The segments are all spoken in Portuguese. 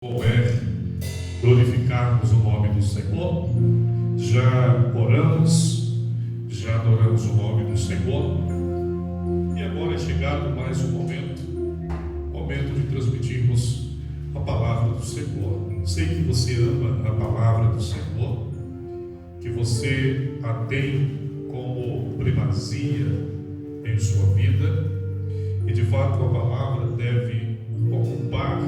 Houver glorificarmos o nome do Senhor, já oramos, já adoramos o nome do Senhor, e agora é chegado mais um momento de transmitirmos a palavra do Senhor. Sei que você ama a palavra do Senhor, que você a tem como primazia em sua vida, e de fato a palavra deve ocupar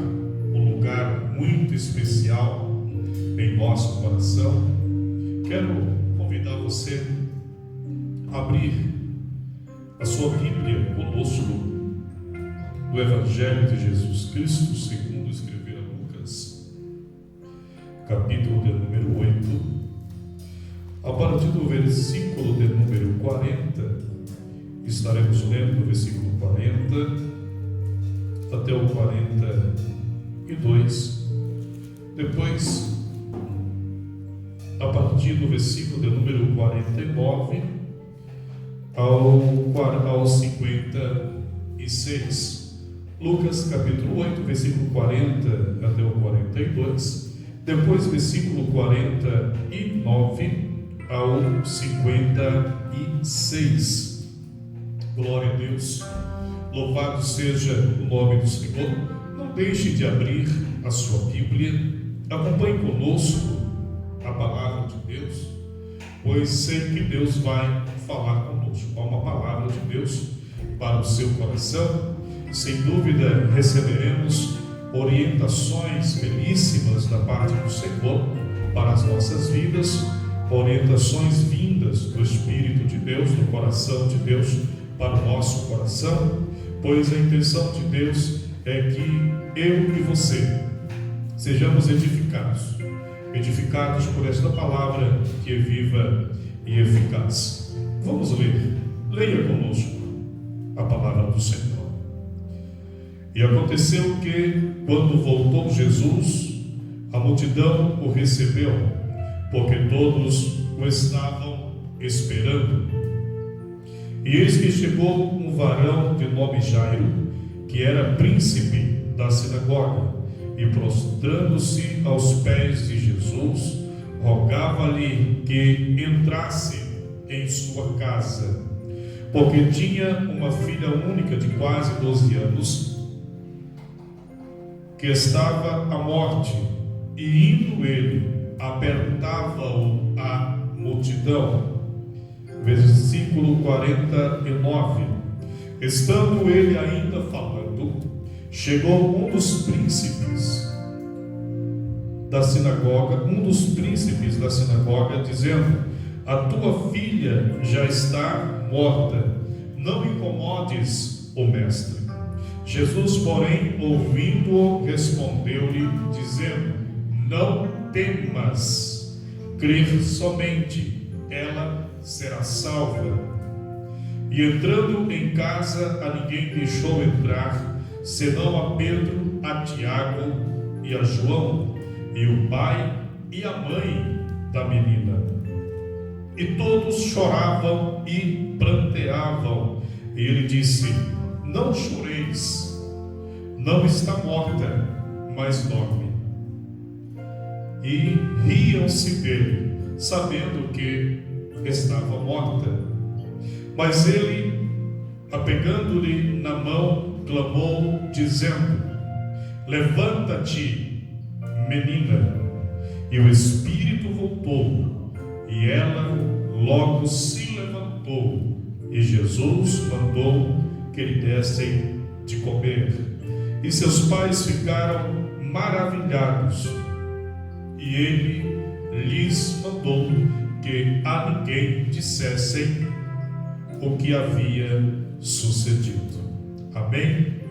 um lugar muito especial em nosso coração. Quero convidar você a abrir a sua Bíblia conosco no Evangelho de Jesus Cristo, segundo escreveu Lucas, capítulo de número 8, a partir do versículo de número 40, estaremos lendo do versículo 40 até o 42, depois, a partir do versículo de número 49 ao 56. Lucas capítulo 8, versículo 40 até o 42, depois versículo 49 ao 56. Glória a Deus, louvado seja o nome do Senhor. Não deixe de abrir a sua Bíblia, acompanhe conosco a palavra de Deus, pois sei que Deus vai falar conosco. Há uma palavra de Deus para o seu coração. Sem dúvida receberemos orientações belíssimas da parte do Senhor para as nossas vidas, orientações vindas do Espírito de Deus, do coração de Deus para o nosso coração, pois a intenção de Deus é que eu e você sejamos edificados por esta palavra que é viva e eficaz. Vamos ler, leia conosco a palavra do Senhor. E aconteceu que, quando voltou Jesus, a multidão o recebeu, porque todos o estavam esperando. E eis que chegou um varão de nome Jairo, que era príncipe da sinagoga, e prostrando-se aos pés de Jesus, rogava-lhe que entrasse em sua casa, porque tinha uma filha única de quase 12 anos, que estava à morte, e indo ele, apertava-o a multidão. Versículo 49. Estando ele ainda falando, chegou um dos príncipes da sinagoga, dizendo: a tua filha já está morta, não incomodes o mestre. Jesus, porém, ouvindo-o, respondeu-lhe, dizendo: não temas, crer somente, ela será salva. E entrando em casa, a ninguém deixou entrar, senão a Pedro, a Tiago e a João, e o pai e a mãe da menina. E todos choravam e pranteavam. E ele disse: não choreis, não está morta, mas dorme. E riam-se dele, sabendo que estava morta. Mas ele, apegando-lhe na mão, clamou, dizendo: levanta-te, menina. E o espírito voltou, e ela logo se levantou, e Jesus mandou que lhe dessem de comer. E seus pais ficaram maravilhados, e ele lhes mandou que a ninguém dissessem o que havia sucedido. Amém?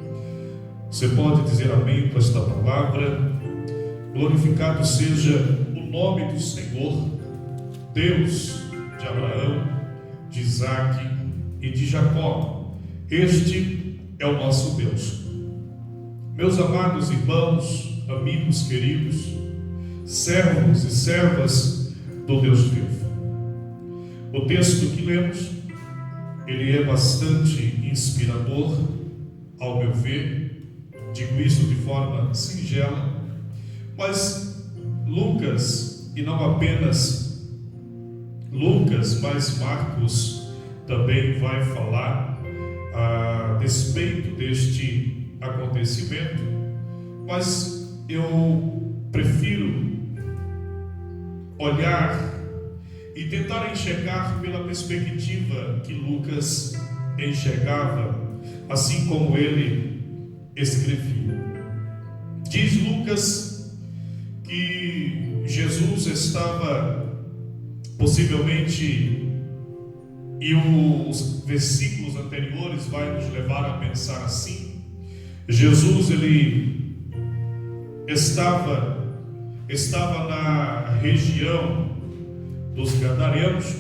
Você pode dizer amém para esta palavra? Glorificado seja o nome do Senhor, Deus de Abraão, de Isaque e de Jacó. Este é o nosso Deus. Meus amados irmãos, amigos queridos, servos e servas do Deus vivo, o texto que lemos, ele é bastante inspirador, ao meu ver. Digo isso de forma singela, Mas Lucas, e não apenas Lucas, mas Marcos também vai falar a respeito deste acontecimento, mas eu prefiro olhar e tentar enxergar pela perspectiva que Lucas enxergava, assim como ele escrevia. Diz Lucas que Jesus estava possivelmente, e os versículos anteriores vai nos levar a pensar assim, Jesus ele estava na região dos Gadarenos,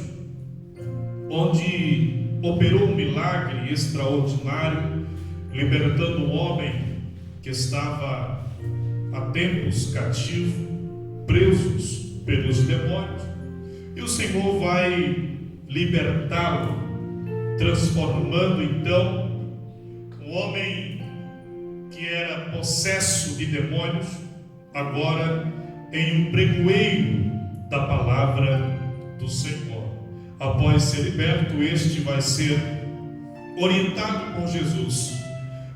onde operou um milagre extraordinário, libertando um homem que estava há tempos cativo, presos pelos demônios, e o Senhor vai libertá-lo, transformando então um homem que era possesso de demônios, agora em um pregoeiro da palavra do Senhor. Após ser liberto, este vai ser orientado por Jesus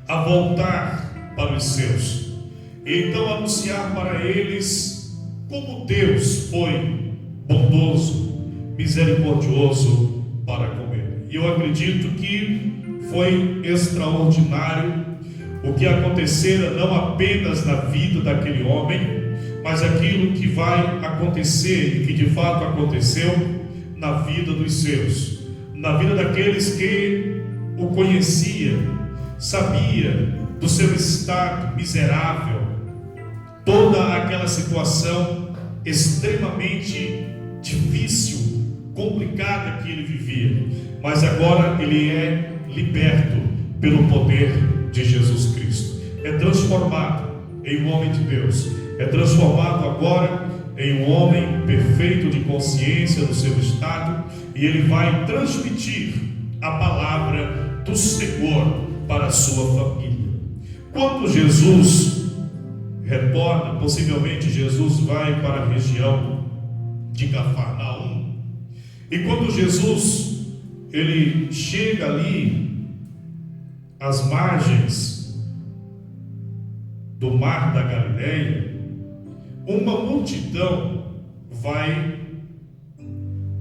a voltar para os seus, e então anunciar para eles como Deus foi bondoso, misericordioso para com ele. E eu acredito que foi extraordinário o que acontecera, não apenas na vida daquele homem, mas aquilo que vai acontecer e que de fato aconteceu na vida dos seus, na vida daqueles que o conhecia, sabia do seu estado miserável, toda aquela situação extremamente difícil, complicada que ele vivia, mas agora ele é liberto pelo poder de Jesus Cristo, é transformado em um homem de Deus, é transformado agora em um homem perfeito de consciência do seu estado, e ele vai transmitir a palavra do Senhor para a sua família. Quando Jesus retorna, possivelmente Jesus vai para a região de Cafarnaum, e quando Jesus ele chega ali às margens do mar da Galileia, uma multidão vai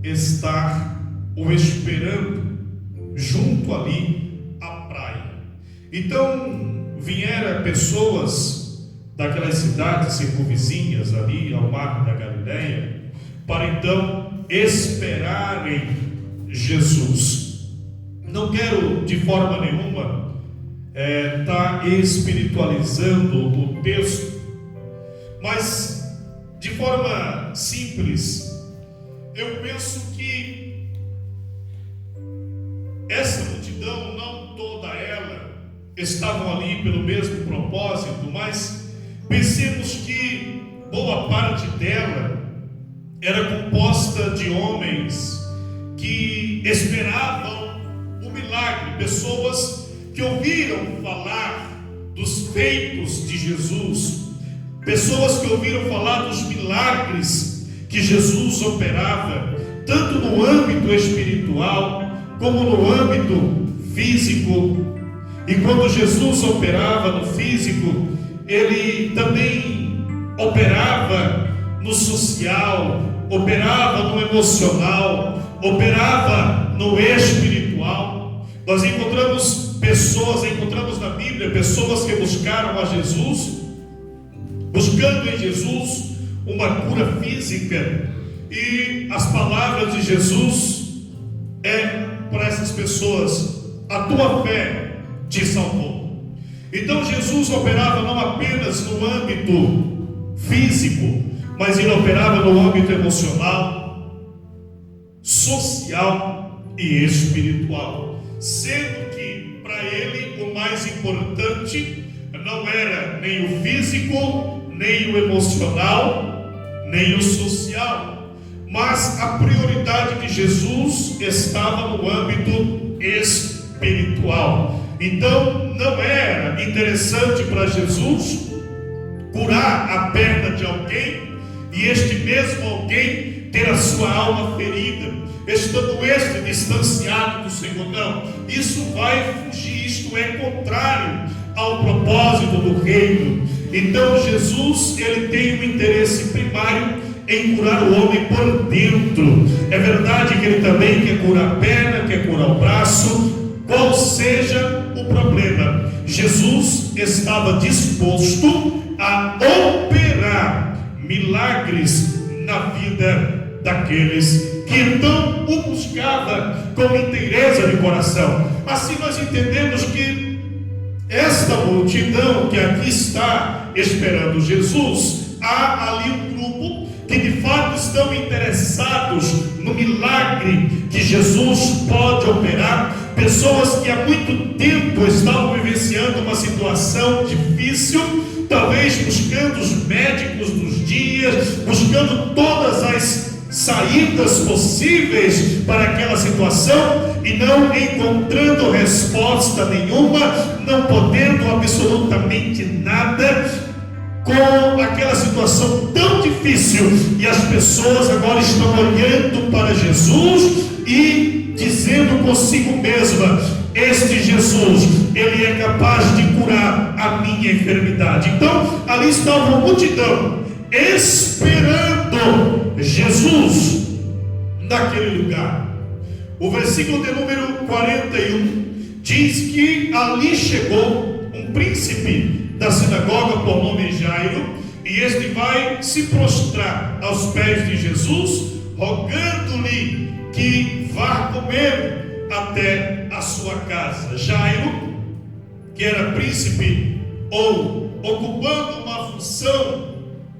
estar o esperando junto ali à praia. Então vieram pessoas daquelas cidades circunvizinhas ali ao mar da Galileia para então esperarem Jesus. Não quero de forma nenhuma estar espiritualizando o texto, mas de forma simples, eu penso que essa multidão, não toda ela, estavam ali pelo mesmo propósito, mas pensemos que boa parte dela era composta de homens que esperavam o milagre, pessoas que ouviram falar dos feitos de Jesus, pessoas que ouviram falar dos milagres que Jesus operava, tanto no âmbito espiritual como no âmbito físico. E quando Jesus operava no físico, ele também operava no social, operava no emocional, operava no espiritual. Nós encontramos na Bíblia pessoas que buscaram a Jesus, buscando em Jesus uma cura física, e as palavras de Jesus para essas pessoas: a tua fé te salvou. Então Jesus operava não apenas no âmbito físico, mas ele operava no âmbito emocional, social e espiritual, sendo que para ele o mais importante não era nem o físico, nem o emocional, nem o social, mas a prioridade de Jesus estava no âmbito espiritual. Então não era interessante para Jesus curar a perna de alguém e este mesmo alguém ter a sua alma ferida, estando este distanciado do Senhor. Não, isso vai fugir, isto é contrário ao propósito do reino. Então Jesus, ele tem um interesse primário em curar o homem por dentro. É verdade que ele também quer curar a perna, quer curar o braço, qual seja o problema. Jesus estava disposto a operar milagres na vida daqueles que então o buscava com inteireza de coração. Assim nós entendemos que esta multidão que aqui está esperando Jesus, há ali um grupo que de fato estão interessados no milagre que Jesus pode operar, pessoas que há muito tempo estavam vivenciando uma situação difícil, talvez buscando os médicos dos dias, buscando todas as saídas possíveis para aquela situação e não encontrando resposta nenhuma, não podendo absolutamente nada com aquela situação tão difícil. E as pessoas agora estão olhando para Jesus e dizendo consigo mesma: este Jesus, ele é capaz de curar a minha enfermidade. Então ali estava uma multidão esperando Jesus naquele lugar. O versículo de número 41 diz que ali chegou um príncipe da sinagoga por nome Jairo, e este vai se prostrar aos pés de Jesus, rogando-lhe que vá com ele até a sua casa. Jairo, que era príncipe ou ocupando uma função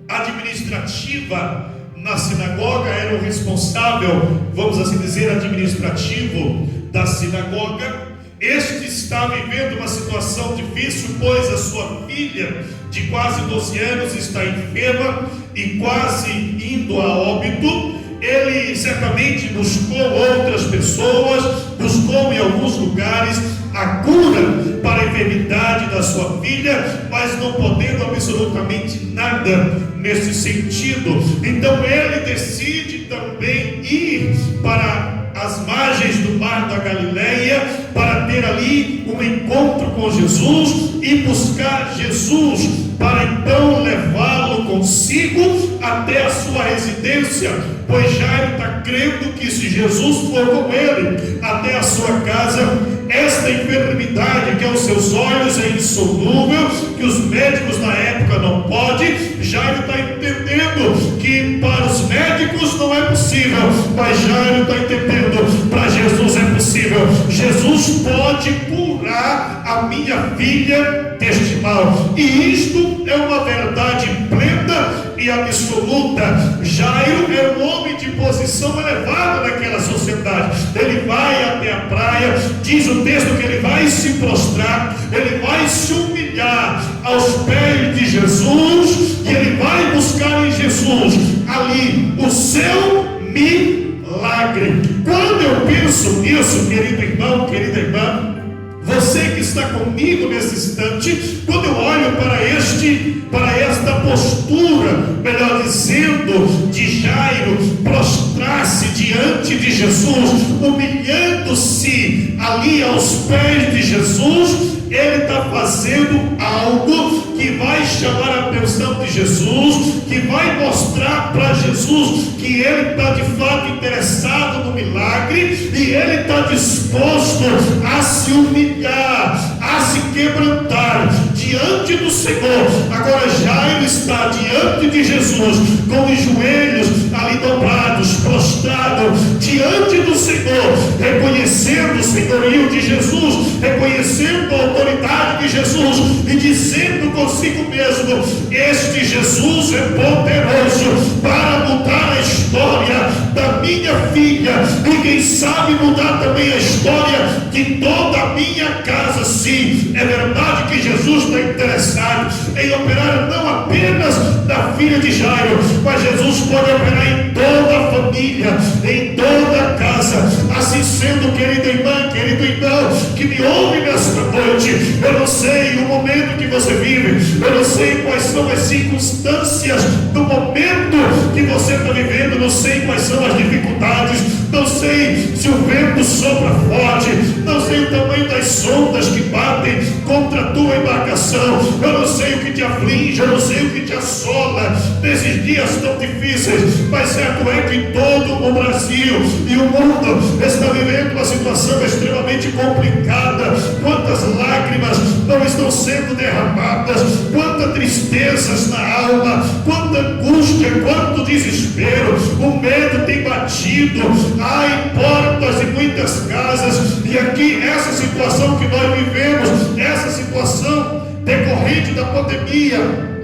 administrativa na sinagoga, era o responsável, vamos assim dizer, administrativo da sinagoga. Este está vivendo uma situação difícil, pois a sua filha de quase 12 anos está enferma e quase indo a óbito. Ele certamente buscou outras pessoas, buscou em alguns lugares a cura para a enfermidade da sua filha, mas não podendo absolutamente nada nesse sentido. Então ele decide também ir para as margens do mar da Galileia para ter ali um encontro com Jesus e buscar Jesus para então levá-lo consigo até a sua residência, pois Jairo está crendo que se Jesus for com ele até a sua casa, esta enfermidade que aos seus olhos é insolúvel, que os médicos na época não podem, Jairo está entendendo que para os médicos não é possível, mas Jairo está entendendo, para Jesus é possível. Jesus pode curar a minha filha deste mal, e isto é uma verdade plena e absoluta. Jairo era um homem de posição elevada naquela sociedade. Ele vai até a praia, diz o texto que ele vai se prostrar, ele vai se humilhar aos pés de Jesus, e ele vai buscar em Jesus ali o seu milagre. Quando eu penso nisso, querido irmão, querida irmã, você que está comigo nesse instante, quando eu olho para esta postura, melhor dizendo, de Jairo prostrar-se diante de Jesus, humilhando-se ali aos pés de Jesus, ele está fazendo algo que vai chamar a atenção de Jesus, que vai mostrar para Jesus que ele está de fato interessado no milagre, e ele está disposto a se humilhar, a se quebrantar diante do Senhor. Agora Jairo está diante de Jesus, com os joelhos ali dobrados, prostrado diante do Senhor, reconhecendo o senhorio de Jesus, reconhecendo a autoridade de Jesus e dizendo consigo mesmo: este Jesus é poderoso para mudar a história da minha filha, e quem sabe mudar também a história de toda a minha casa. Sim, é verdade que Jesus está interessado em operar não apenas na filha de Jairo, mas Jesus pode operar em toda a família, em toda a casa. casa. Assim sendo, querida irmã, querido irmão, que me ouve nesta noite, eu não sei o momento que você vive, eu não sei quais são as circunstâncias do momento que você está vivendo, não sei quais são as dificuldades, não sei se o vento sopra forte, não sei o tamanho das ondas que batem contra a tua embarcação, eu não sei o que te aflige, eu não sei o que te assola nesses dias tão difíceis, mas certo é que todo o Brasil e o mundo está vivendo uma situação extremamente complicada. Quantas lágrimas não estão sendo derramadas, quantas tristezas na alma, quanta angústia, quanto desespero, o medo tem batido em portas de muitas casas. E aqui essa situação que nós vivemos, essa situação decorrente da pandemia,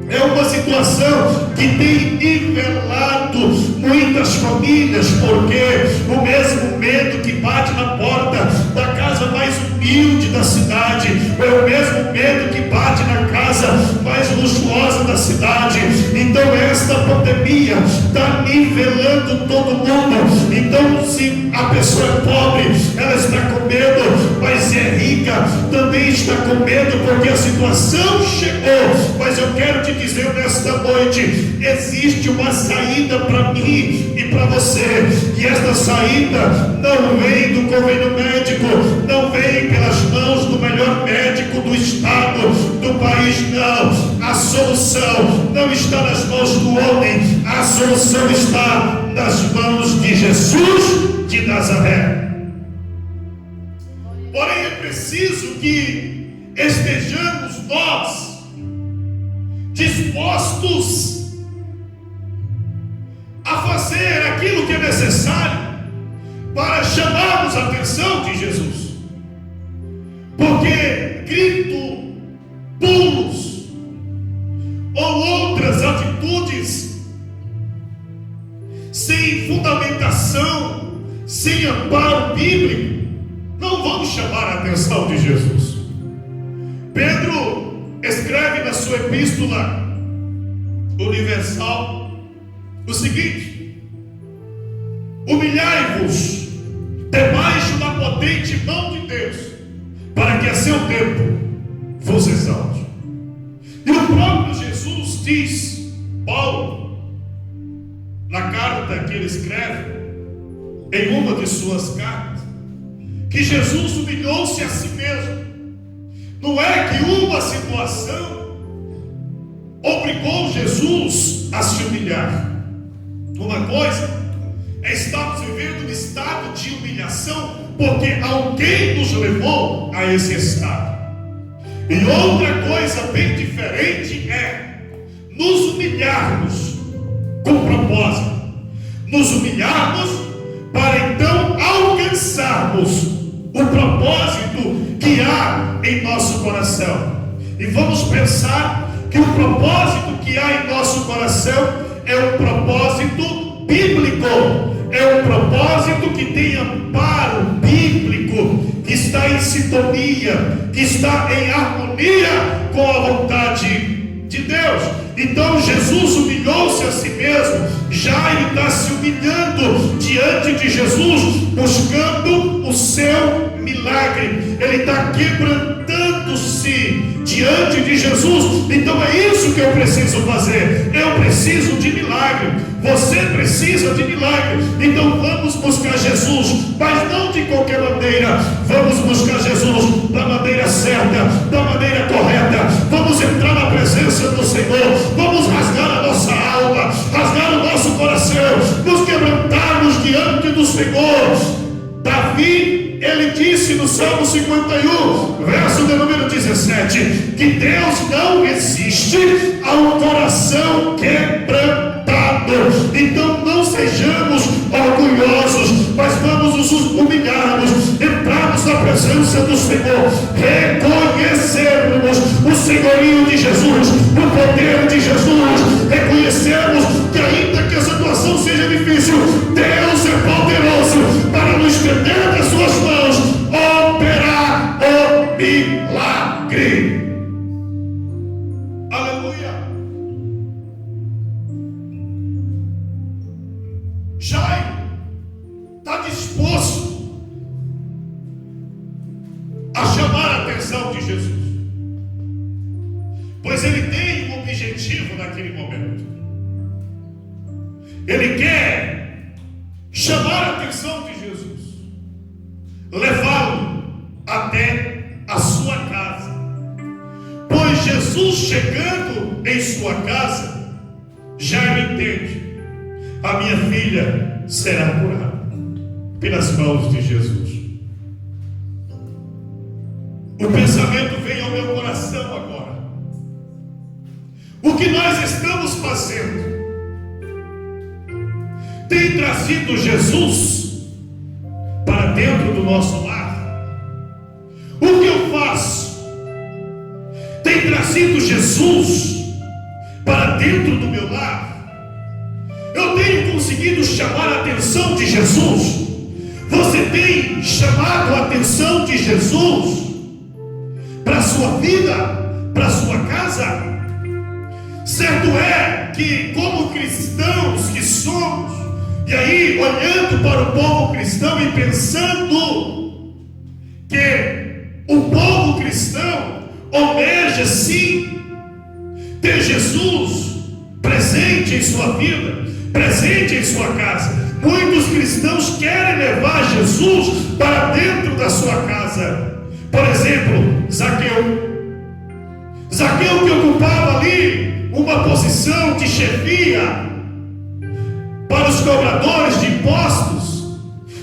é uma situação que tem nivelado muitas famílias, porque o mesmo medo que bate na porta da casa mais humilde da cidade é o mesmo medo que bate na casa mais luxuosa da cidade. Então esta pandemia está nivelando todo mundo. Então, se a pessoa é pobre, ela está com medo, mas se é rica, também está com medo, porque a situação chegou. Mas eu quero te dizer nesta noite, existe uma saída para mim e para você, e esta saída não vem do convênio médico, não vem pelas mãos do melhor médico do estado, do país, não. A solução não está nas mãos do homem, a solução está nas mãos de Jesus de Nazaré. Porém é preciso que estejamos nós dispostos a fazer aquilo que é necessário para chamarmos a atenção de Jesus, porque grito, pulos ou outras atitudes sem fundamentação, sem amparo bíblico, não vão chamar a atenção de Jesus. Pedro escreve na sua epístola universal o seguinte: humilhai-vos debaixo da potente mão de Deus, para que a seu tempo vos exalte. E o próprio Jesus diz, Paulo, na carta que ele escreve, em uma de suas cartas, que Jesus humilhou-se a si mesmo. Não é que uma situação obrigou Jesus a se humilhar. Uma coisa é estarmos vivendo um estado de humilhação porque alguém nos levou a esse estado. E outra coisa bem diferente é nos humilharmos com propósito, nos humilharmos para então alcançarmos o propósito que há em nosso coração. E vamos pensar que o propósito que há em nosso coração é um propósito bíblico, é um propósito que tem amparo bíblico, que está em sintonia, que está em harmonia com a vontade de Deus. Então Jesus humilhou-se a si mesmo. Jairo está se humilhando diante de Jesus, buscando o seu milagre. Ele está quebrantando-se diante de Jesus. Então é isso que eu preciso fazer. Eu preciso de milagre. Você precisa de milagre. Então vamos buscar Jesus, mas não de qualquer maneira. Vamos buscar Jesus da maneira certa, da maneira correta. Vamos entrar na presença do Senhor. Vamos rasgar a nossa alma, rasgar o nosso coração, nos quebrantarmos diante do Senhor. Davi, ele disse no Salmo 51, verso de número 17, que Deus não resiste ao coração quebrantado. Então não sejamos orgulhosos, mas vamos nos humilharmos, entrarmos na presença do Senhor, reconhecermos o senhorio de Jesus, o poder de Jesus, reconhecermos que ainda que a situação seja difícil, Deus é poderoso para nos estender das suas mãos, operar o milagre. Aleluia. Jairo está disposto Pois ele tem um objetivo naquele momento. Ele quer chamar a atenção de Jesus, levá-lo até a sua casa. Pois Jesus, chegando em sua casa, já entende: a minha filha será curada pelas mãos de Jesus. O pensamento vem ao meu coração agora: o que nós estamos fazendo tem trazido Jesus para dentro do nosso lar? O que eu faço tem trazido Jesus para dentro do meu lar? Eu tenho conseguido chamar a atenção de Jesus? Você tem chamado a atenção de Jesus para a sua vida, para a sua casa? Certo é que, como cristãos que somos, e aí olhando para o povo cristão e pensando que o povo cristão almeja sim ter Jesus presente em sua vida, presente em sua casa. Muitos cristãos querem levar Jesus para dentro da sua casa. Por exemplo, Zaqueu que ocupava ali uma posição de chefia para os cobradores de impostos,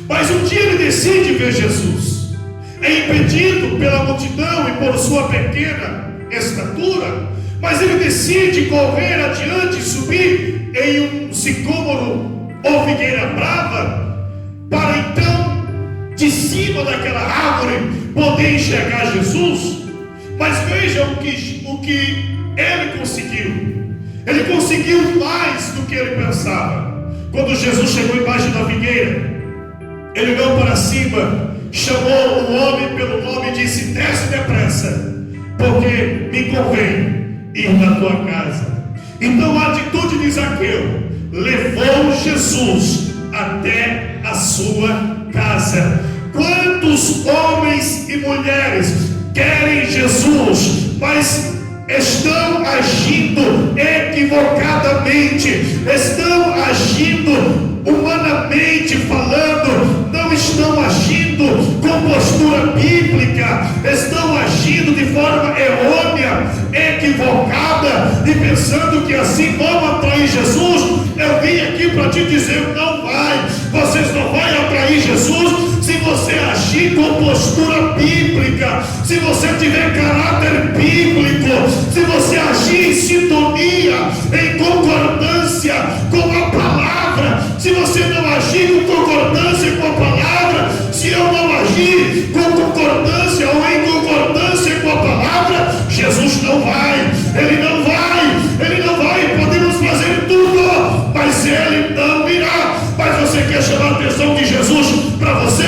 mas um dia ele decide ver Jesus. É impedido pela multidão e por sua pequena estatura, mas ele decide correr adiante e subir em um sicômoro ou figueira brava, para então, de cima daquela árvore, poder enxergar Jesus. Mas vejam o que ele conseguiu. Ele conseguiu mais do que ele pensava. Quando Jesus chegou embaixo da figueira, ele olhou para cima, chamou o homem pelo nome e disse: desce depressa, porque me convém ir na tua casa. Então a atitude de Zaqueu levou Jesus até a sua casa. Quantos homens e mulheres querem Jesus, mas estão agindo equivocadamente, estão agindo humanamente falando, não estão agindo com postura bíblica, estão agindo de forma errônea, equivocada, e pensando que assim vão atrair Jesus. Eu vim aqui para te dizer: não vai, vocês não vão atrair Jesus se você agir com postura bíblica, se você tiver caráter bíblico, se você agir em sintonia, em concordância com a palavra. Se você não agir com concordância com a palavra, se eu não agir com concordância ou em concordância com a palavra, Jesus não vai, ele não vai, ele não vai. Podemos fazer tudo, mas ele não virá. Mas você quer chamar a atenção de Jesus para você?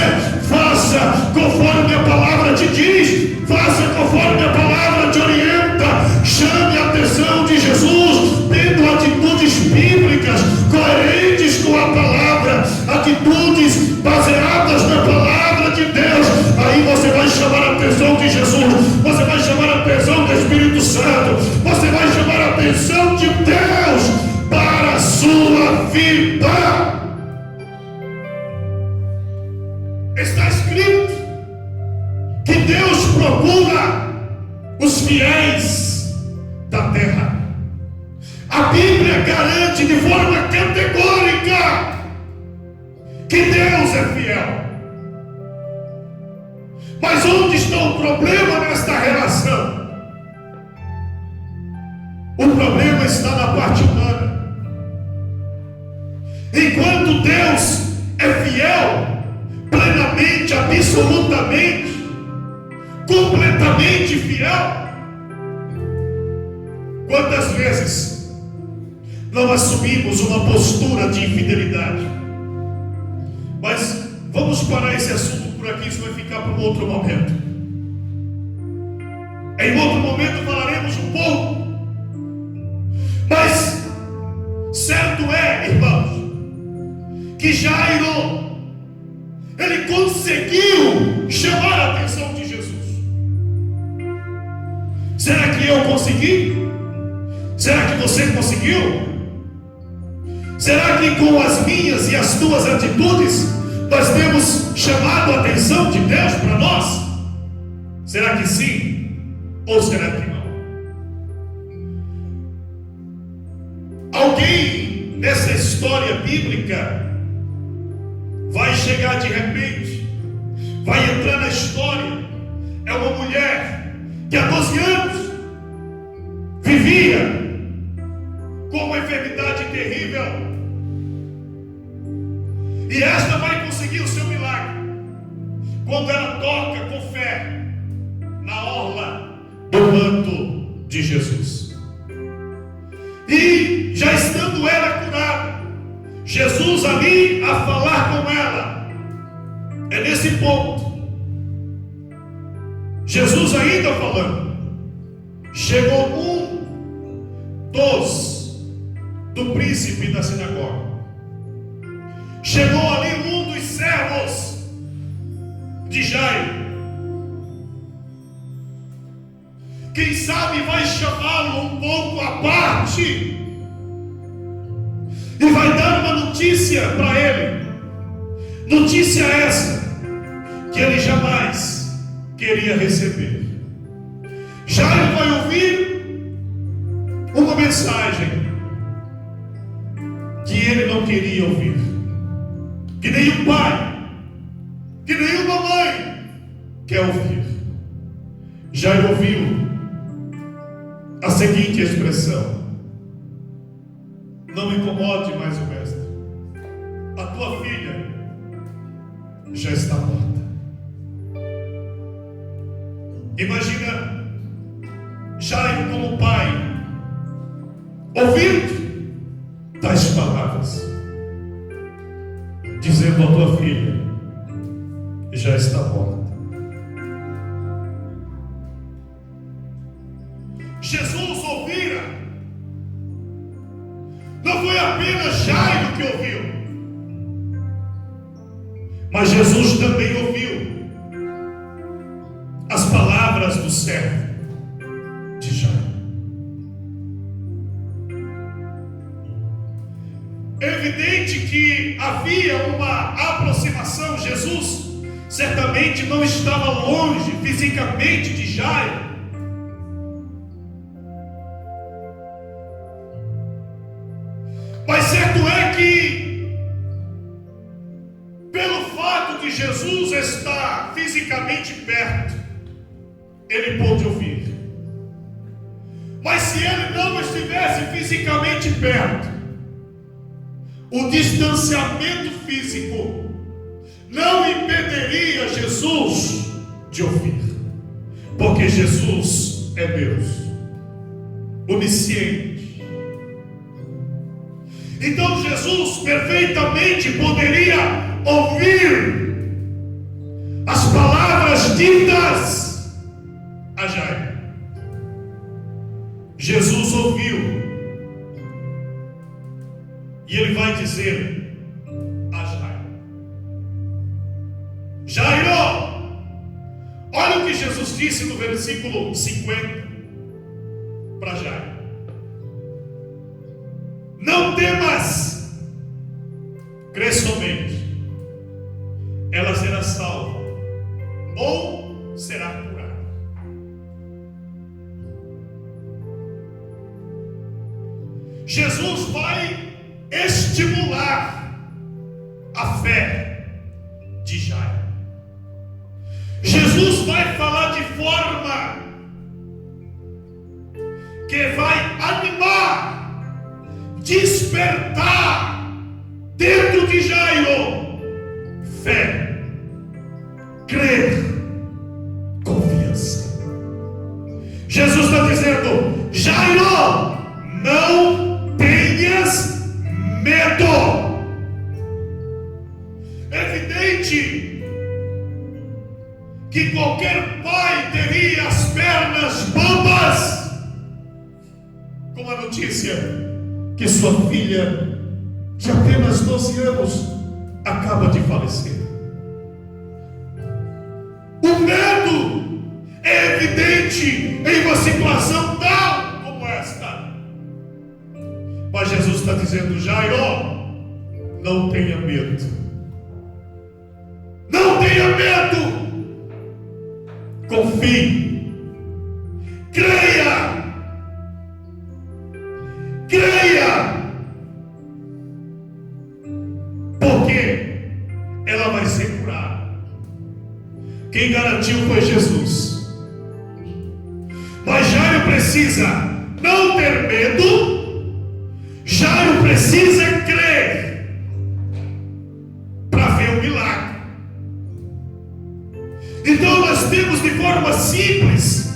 Faça conforme a palavra te diz, faça conforme a palavra te orienta. Chame a atenção de Jesus, tendo atitudes bíblicas, coerentes com a palavra, atitudes baseadas na palavra de Deus. Aí você vai chamar a atenção de Jesus, você vai chamar a atenção do Espírito Santo, você vai chamar a atenção de Deus para a sua vida. Está escrito que Deus procura os fiéis da terra. A Bíblia garante de forma categórica que Deus é fiel. Mas onde está o problema nesta relação? O problema está na parte humana. Enquanto Deus é fiel, plenamente, absolutamente, completamente fiel, quantas vezes não assumimos uma postura de infidelidade? Mas vamos parar esse assunto por aqui, isso vai ficar para um outro momento. Em outro momento falaremos um pouco. Mas certo é, irmãos, que Jairo, ele conseguiu chamar a atenção de Jesus. Será que eu consegui? Será que você conseguiu? Será que com as minhas e as tuas atitudes nós temos chamado a atenção de Deus para nós? Será que sim? Ou será que não? Alguém nessa história bíblica vai chegar de repente, vai entrar na história. É uma mulher que há 12 anos vivia com uma enfermidade terrível. E esta vai conseguir o seu milagre quando ela toca com fé na orla do manto de Jesus. E já estando ela curada, Jesus ali a falar com ela. É nesse ponto, Jesus ainda falando, chegou do príncipe da sinagoga. Chegou ali um dos servos de Jairo. Quem sabe vai chamá-lo um pouco à parte e vai dar uma notícia para ele. Notícia essa que ele jamais queria receber. Jairo vai ouvir uma mensagem que ele não queria ouvir, que nenhum pai, que nenhuma mãe quer ouvir. Jairo ouviu a seguinte expressão: não incomode mais o mestre, a tua filha já está morta. Imagina Jairo como pai ouvindo tais palavras, dizendo: a tua filha já está morta. Jesus ouvira. Não foi apenas Jairo que ouviu, mas Jesus também ouviu as palavras do servo de Jairo. É evidente que havia uma aproximação. Jesus certamente não estava longe fisicamente de Jairo, mas certo é que, pelo fato de Jesus estar fisicamente perto, ele pôde ouvir. Mas se ele não estivesse fisicamente perto, o distanciamento físico não impediria Jesus de ouvir, porque Jesus é Deus onisciente. Então Jesus perfeitamente poderia ouvir as palavras ditas a Jairo. Jesus ouviu, e ele vai dizer a Jairo: Jairo, olha o que Jesus disse no versículo 50 para Jairo: não temas, crê somente, ela será salva ou será curada. Jesus vai estimular a fé de Jairo. Jesus vai falar de forma que vai animar, despertar dentro de Jairo fé, crer, confiança. Jesus está dizendo: Jairo, não tenhas medo. É evidente que qualquer pai teria as pernas bambas com a notícia que sua filha de apenas 12 anos acaba de falecer. O medo é evidente em uma situação tal como esta. está dizendo: Jairo, não tenha medo. Não tenha medo. Confie. Creia. Creia. Porque ela vai ser curada. Quem garantiu foi Jesus. Mas Jairo precisa não ter medo. Jairo precisa crer para ver o milagre. Então nós temos de forma simples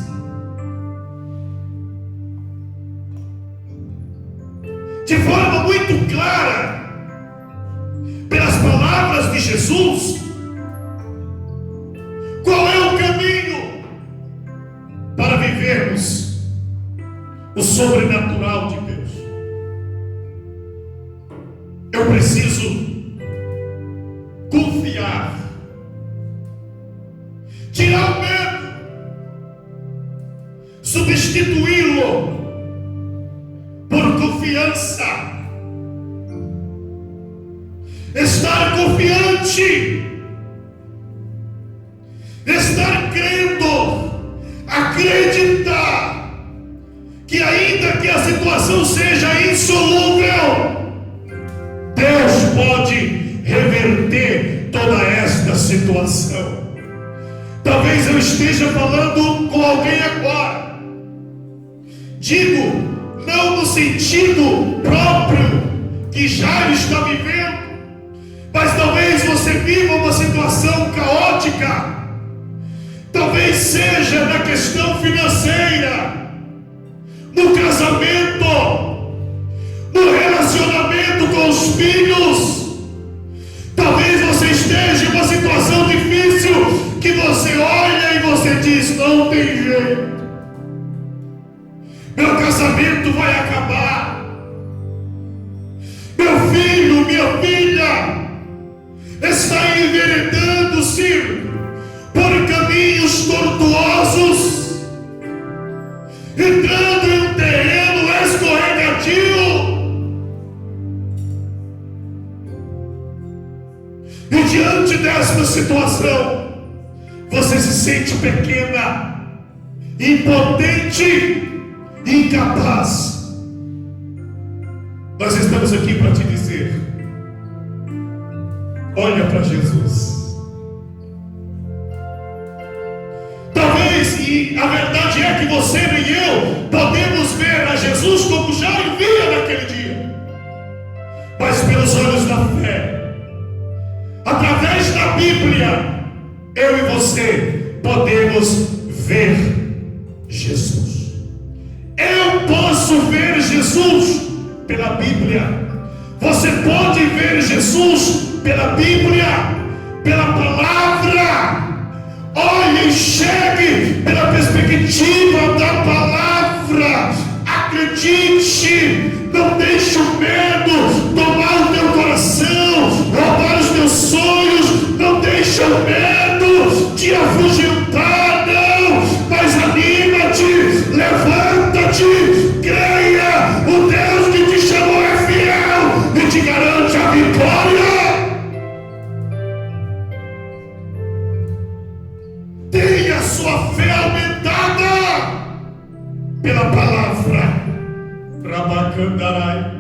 de forma muito clara, pelas palavras de Jesus, qual é o caminho para vivermos o sobrenatural de Deus. Eu preciso confiar, tirar o medo, substituí-lo por confiança, estar confiante, estar crendo, acreditar que ainda que a situação seja insolúvel, Deus pode reverter toda esta situação. Talvez eu esteja falando com alguém agora. Digo, não no sentido próprio que Jairo está vivendo, mas talvez você viva uma situação caótica. Talvez seja na questão financeira, no casamento, no relacionamento com os filhos. Talvez você esteja em uma situação difícil que você olha e você diz: não tem jeito, meu casamento vai acabar, meu filho, minha filha está enveredando-se por caminhos tortuosos, entrando em um terreno escorregadio. E diante desta situação, você se sente pequena, impotente, incapaz. Nós estamos aqui para te dizer: olha para Jesus. Talvez, e a verdade é que você nem eu podemos ver a Jesus como Jairo via naquele dia, mas pelos olhos da fé, através da Bíblia, eu e você podemos ver Jesus. Eu posso ver Jesus pela Bíblia. Você pode ver Jesus pela Bíblia, pela palavra. Olhe, enxergue pela perspectiva da palavra. Acredite, não deixe o medo tomar o teu coração, roubar os teus sonhos. Não deixe o medo te afugentar, não. Mas anima-te, levanta-te, creia. O Deus que te chamou é fiel e te garante a vitória. Tenha sua fé aumentada pela palavra. Rabacandarai.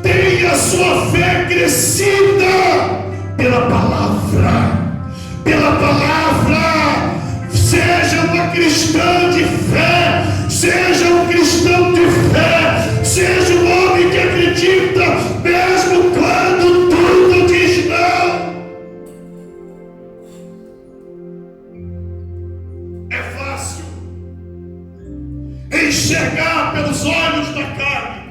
Tenha sua fé crescida pela palavra. Pela palavra. Seja uma cristã de fé. Seja um cristão de fé. Seja um homem que acredita, mesmo quando tudo diz não. É fácil enxergar pelos olhos da carne.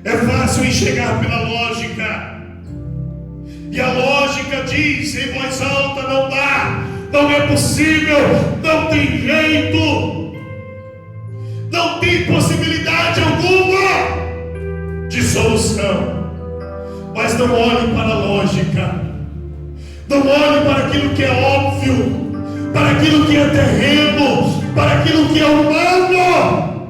É fácil enxergar pela lógica. E a lógica diz em voz alta: não dá, não é possível, não tem jeito, não tem possibilidade alguma de solução. Mas não olhe para a lógica, não olhe para aquilo que é óbvio, para aquilo que é terreno, para aquilo que é humano.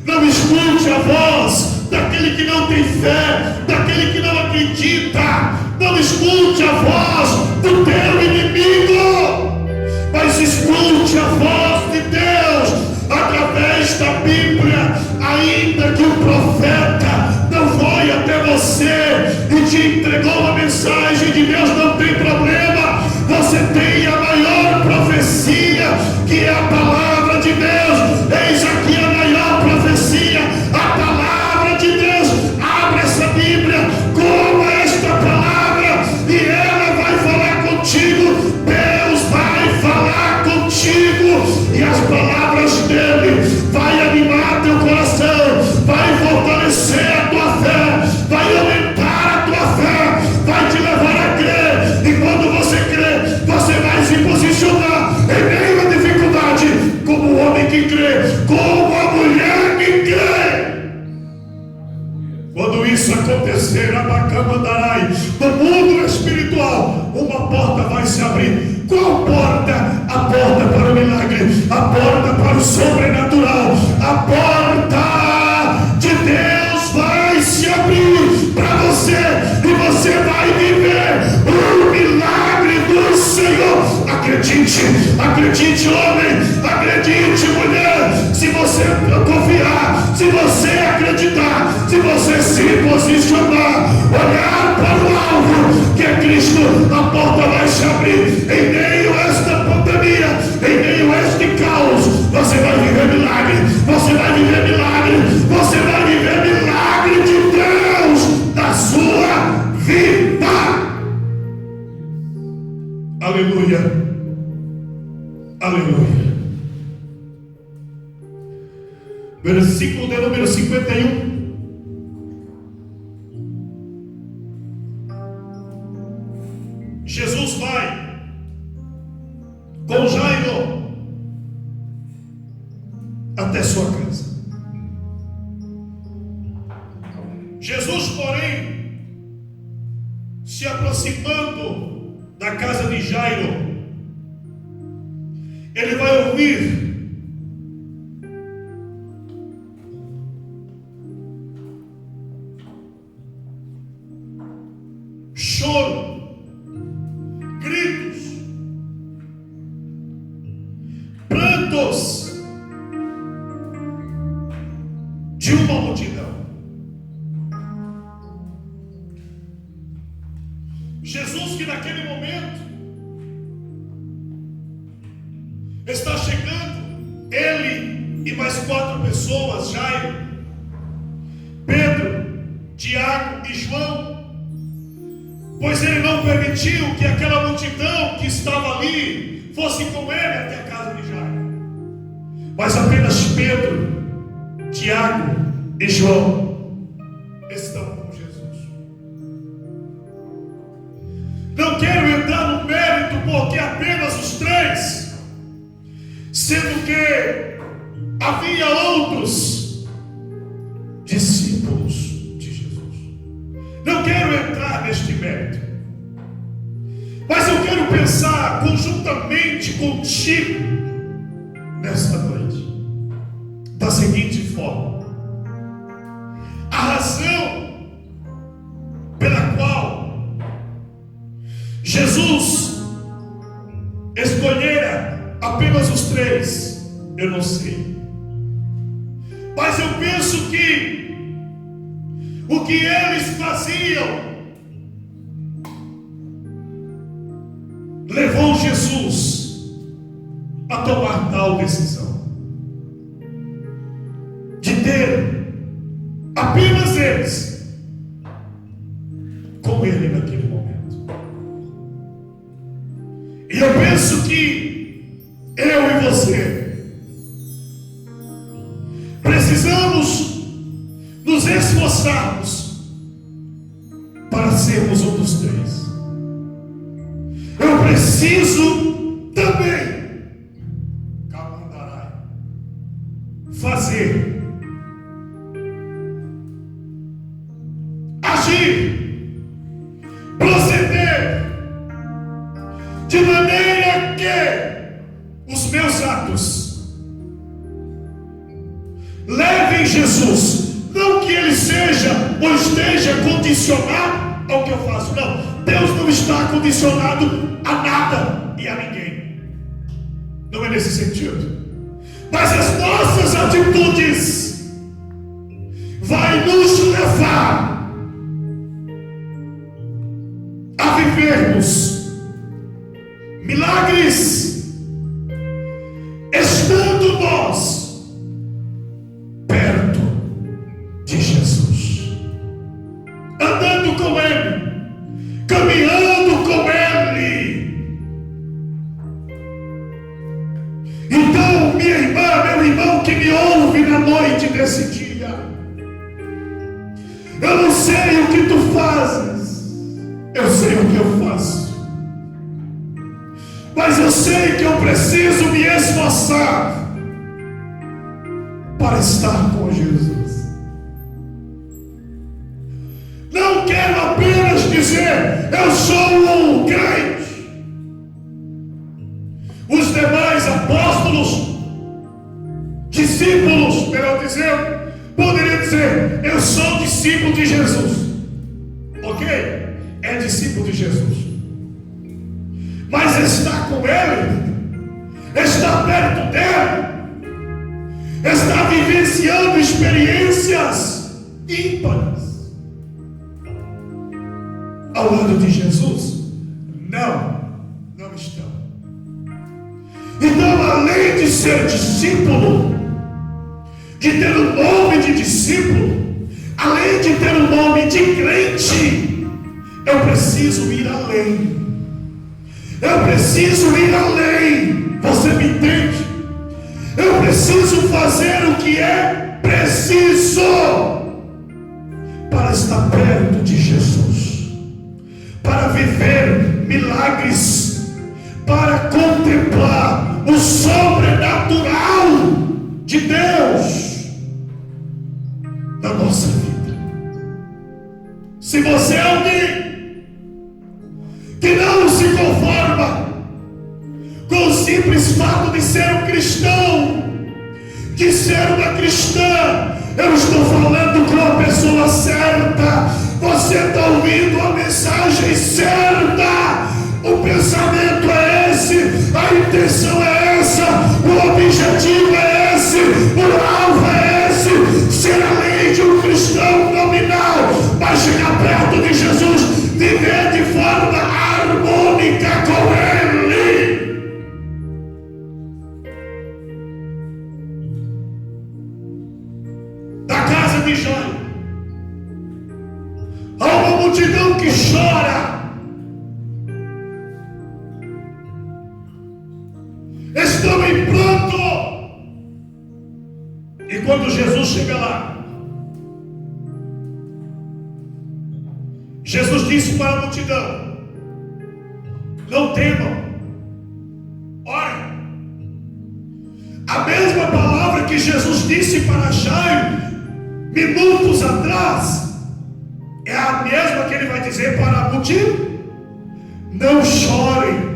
Não escute a voz daquele que não tem fé, daquele que não acredita. Não escute a voz do teu inimigo, mas escute a voz de Deus através da Bíblia. Ainda que o profeta não foi até você e te entregou uma mensagem de Deus, não tem problema. Você tem a maior profecia, que é a palavra de Deus. Eis aqui a maior profecia, a palavra de Deus. Abre essa Bíblia, coma esta palavra e ela vai falar contigo. Deus vai falar contigo e as palavras dele vai animar teu coração, vai fortalecer a tua fé, vai aumentar a tua fé, vai te levar a crer. E quando você crê, você vai se posicionar em meio à dificuldade como o homem que crê, como a mulher que crê. Quando isso acontecer, Abacamandarai, no mundo espiritual, uma porta vai se abrir. Qual porta? A porta para o milagre, a porta para o sobrenatural, a porta de Deus vai se abrir para você e você vai viver o milagre do Senhor. Acredite, acredite homem, acredite mulher. Se você confiar, se você acreditar, se você se posicionar, olhar para o alvo que é Cristo, a porta vai se abrir. Em meio a esta pandemia, em meio a este caos, você vai viver milagre, você vai viver milagre, você vai viver milagre de Deus na sua vida. Aleluia, aleluia. Versículo de número 51. Jesus vai com Jairo até sua casa. Jesus, porém, se aproximando da casa de Jairo, ele vai ouvir choro, gritos, prantos de uma multidão. Jesus, que naquele momento está chegando, ele e mais 4 pessoas, Jairo, Pedro, Tiago e João, pois ele não permitiu que aquela multidão que estava ali fosse com ele até a casa de Jairo, mas apenas Pedro, Tiago e João estão com Jesus. Não quero entrar no mérito, porque apenas os 3, sendo que havia outros discípulos de Jesus. Não quero entrar neste mérito, mas eu quero pensar conjuntamente contigo nesta noite da seguinte forma: a razão pela qual Jesus escolhera apenas os 3, eu não sei, mas eu penso que o que eles faziam levou Jesus a tomar tal decisão de ter apenas eles com ele naquele momento. E eu penso que eu e você precisamos nos esforçarmos para sermos um dos 3. Eu preciso também, Camandarai, fazer, agir, proceder de maneira que os meus atos levem Jesus Não que ele seja ou esteja condicionado ao que eu faço, não. Deus não está condicionado a nada e a ninguém. Não é nesse sentido. Mas as nossas atitudes vai nos levar a vivermos milagres, estando nós perto de Jesus, andando com Ele, caminhando com Ele. Então, minha irmã, meu irmão que me ouve na noite desse dia, eu não sei o que tu fazes, eu sei o que eu faço, mas eu sei que eu preciso me esforçar para estar com Jesus. Não quero apenas dizer, eu sou um crente. Os demais apóstolos, discípulos, melhor dizendo, poderiam dizer, eu sou discípulo de Jesus. Ok? É discípulo de Jesus. Mas está com Ele, está perto dEle, está vivenciando experiências ímpares ao lado de Jesus? Não estão. Então, além de ser discípulo, de ter o nome de discípulo, além de ter o nome de crente, eu preciso ir além. Eu preciso ir além. Você me entende? Eu preciso fazer o que é preciso para estar perto de Jesus, para viver milagres, para contemplar o sobrenatural de Deus na nossa vida. Se você é alguém que não se conforma com o simples fato de ser um cristão, de ser uma cristã, eu estou falando com a pessoa certa. Você está ouvindo a mensagem certa. O pensamento é esse, a intenção é essa, o objetivo é esse, o alvo é esse. Ser além de um cristão nominal, mas chegar perto de Jesus, viver de forma harmônica com Ele. Da casa de Jairo, há uma multidão que chora. Estão em pranto. E quando Jesus chega lá, Jesus disse para a multidão: não temam, orem. A mesma palavra que Jesus disse para Jairo minutos atrás é a mesma que ele vai dizer para a multidão: não chorem.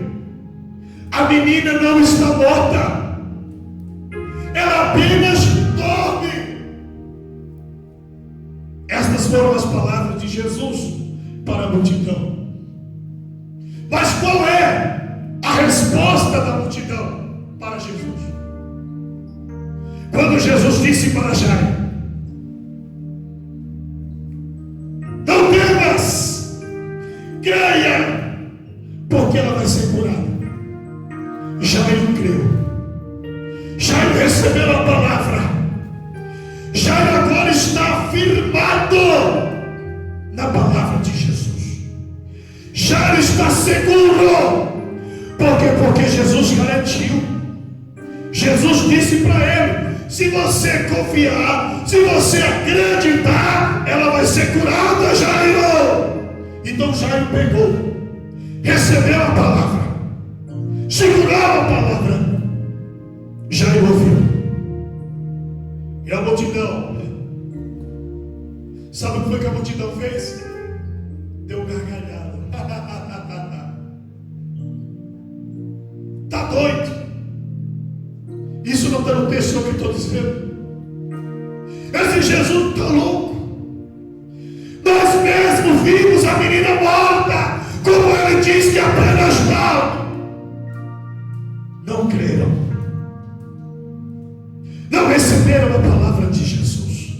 A menina não está morta, ela apenas dorme. Estas foram as palavras de Jesus para a multidão. Mas qual é a resposta da multidão para Jesus? Quando Jesus disse para Jairo: não temas, creia, porque ela vai ser curada. Jairo creu, Jairo recebeu a palavra, Jairo agora está firmado na palavra de Jesus. Jairo está seguro, porque Jesus garantiu. Jesus disse para ele: se você confiar, se você acreditar, ela vai ser curada, Jairo. Então Jairo pegou, recebeu a palavra, segurou a palavra. Jairo ouviu. E a multidão, sabe o que foi que a multidão fez? Deu gargalhada. Tá doido? Isso não está no texto que eu estou dizendo. Esse Jesus está louco. Nós mesmos vimos a menina morta, como ele diz que apenas não creram, não receberam a palavra de Jesus.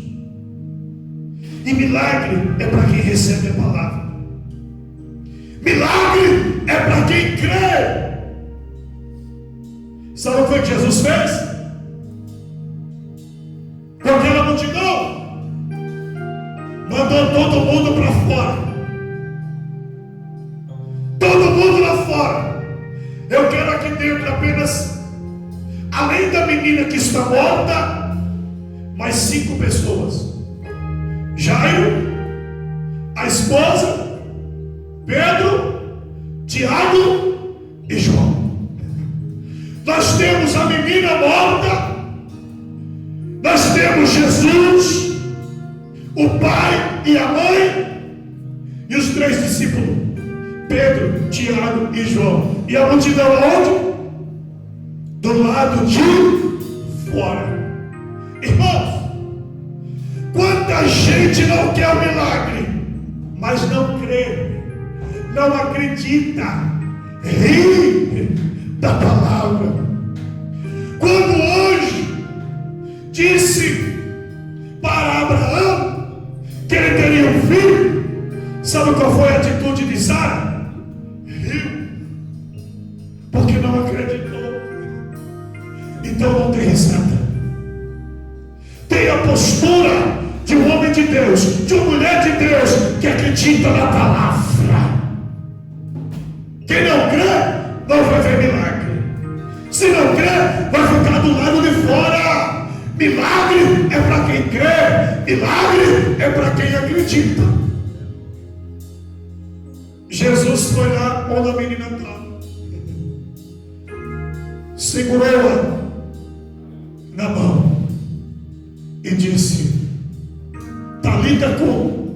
E milagre é para quem recebe a palavra. Milagre é para quem crê. Sabe o que foi que Jesus fez? Com aquela multidão, mandou todo mundo para fora. Todo mundo lá fora. Eu quero aqui dentro apenas, além da menina que está morta, mais 5 pessoas: Jairo, a esposa, Pedro, Tiago e João. Nós temos a menina morta, nós temos Jesus, o pai e a mãe, e os 3 discípulos: Pedro, Tiago e João. E a multidão onde? Do lado de fora. Irmãos, quanta gente não quer o milagre, mas não crê, não acredita, ri da palavra. Quando hoje disse para Abraão que ele teria um filho, sabe qual foi a atitude de Sara? Riu, porque não acreditou. Então não tem risada. Tem a postura de um homem de Deus, de uma mulher de Deus, que acredita na palavra. Quem não crê, não vai ver milagre. Se não crê, vai ficar do lado de fora. Milagre é para quem crê, milagre é para quem acredita. Jesus foi lá onde a menina estava, segurou-a na mão e disse: Talita cum,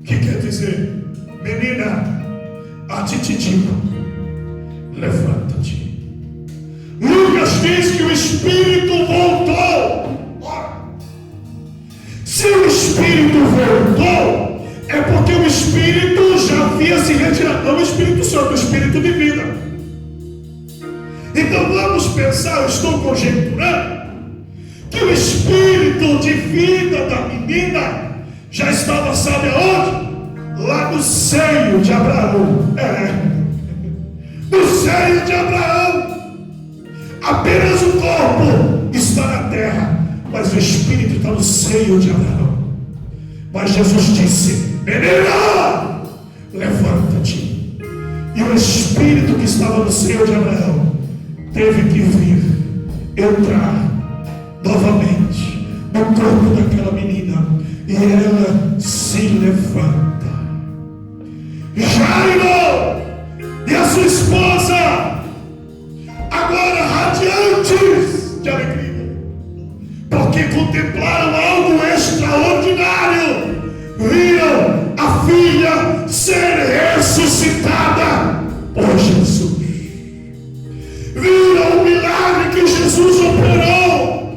que quer dizer: menina, a ti te digo, levanta-te. Lucas diz que o Espírito voltou. Ora, se o Espírito voltou, é porque o Espírito já havia se retirado. Não o Espírito Santo, o Espírito de vida. Então vamos pensar, eu estou conjecturando, que o Espírito de vida da menina já estava, sabe aonde? Lá no seio de Abraão. No seio de Abraão. Apenas o corpo está na terra, mas o Espírito está no seio de Abraão. Mas Jesus disse: menina, levanta-te. E o Espírito que estava no seio de Abraão teve que vir, entrar novamente no corpo daquela menina, e ela se levanta. Jairo e a sua esposa agora radiantes de alegria, porque contemplaram algo extraordinário. Viram a filha ser ressuscitada por Jesus. Viram o milagre que Jesus operou.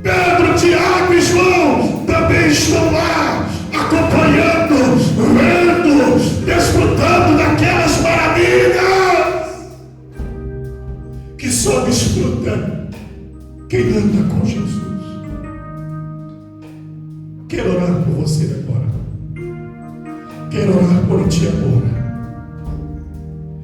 Pedro, Tiago e João também estão lá, acompanhando, vendo, desfrutando daquelas maravilhas que só desfruta quem anda com Jesus. Quero orar por você agora. Quero orar por ti agora.